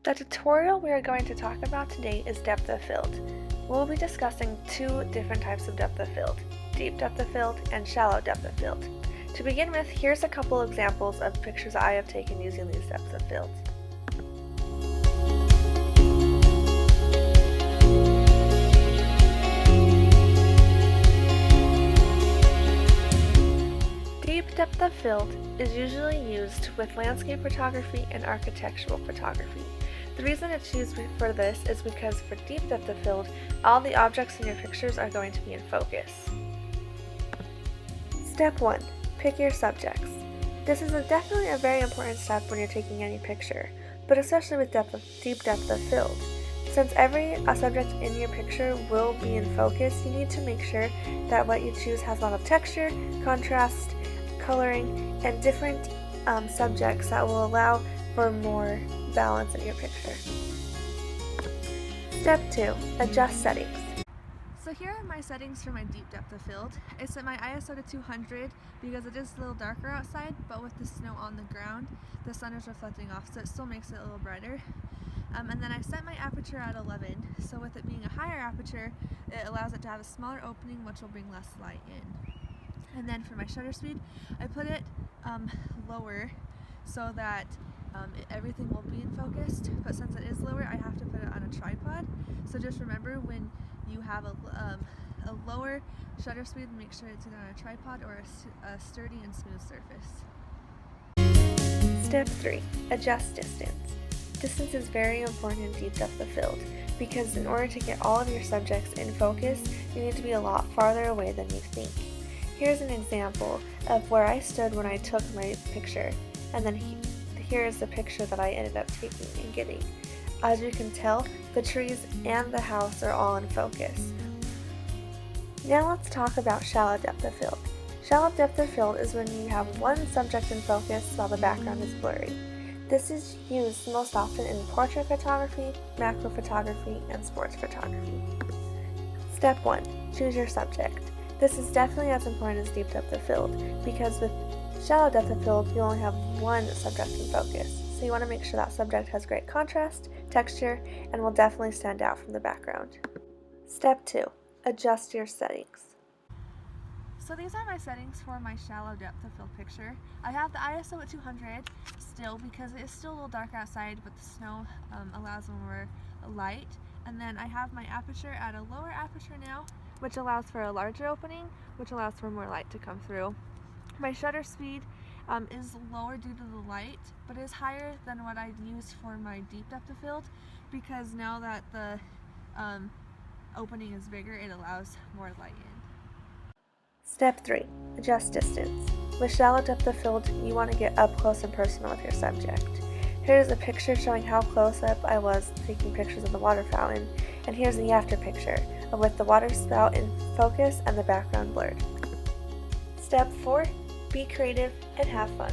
The tutorial we are going to talk about today is depth of field. We'll be discussing two different types of depth of field, deep depth of field and shallow depth of field. To begin with, here's a couple examples of pictures I have taken using these depths of field. Deep depth of field is usually used with landscape photography and architectural photography. The reason it's used for this is because for deep depth of field, all the objects in your pictures are going to be in focus. Step 1. Pick your subjects. This is definitely a very important step when you're taking any picture, but especially with deep depth of field. Since every subject in your picture will be in focus, you need to make sure that what you choose has a lot of texture, contrast, coloring, and different subjects that will allow for more balance in your picture. Step 2. Adjust settings. So here are my settings for my deep depth of field. I set my ISO to 200 because it is a little darker outside, but with the snow on the ground, the sun is reflecting off, so it still makes it a little brighter. And then I set my aperture at 11, so with it being a higher aperture, it allows it to have a smaller opening, which will bring less light in. And then for my shutter speed, I put it lower so that everything will be in focus, but since it is lower, I have to put it on a tripod. So just remember, when you have a lower shutter speed, make sure it's either on a tripod or a sturdy and smooth surface. Step 3. Adjust distance. Distance is very important in deep depth of field because in order to get all of your subjects in focus, you need to be a lot farther away than you think. Here's an example of where I stood when I took my picture, and then here is the picture that I ended up taking and getting. As you can tell, the trees and the house are all in focus. Now let's talk about shallow depth of field. Shallow depth of field is when you have one subject in focus while the background is blurry. This is used most often in portrait photography, macro photography, and sports photography. Step 1. Choose your subject. This is definitely as important as deep depth of field because with shallow depth of field, you only have one subject in focus. So you want to make sure that subject has great contrast, texture, and will definitely stand out from the background. Step 2. Adjust your settings. So these are my settings for my shallow depth of field picture. I have the ISO at 200 still because it is still a little dark outside, but the snow allows more light. And then I have my aperture at a lower aperture now, which allows for a larger opening, which allows for more light to come through. My shutter speed is lower due to the light, but is higher than what I'd use for my deep depth of field because now that the opening is bigger, it allows more light in. Step 3. Adjust distance. With shallow depth of field, you want to get up close and personal with your subject. Here's a picture showing how close up I was taking pictures of the water fountain, and here's the after picture with the water spout in focus and the background blurred. Step 4. Be creative and have fun.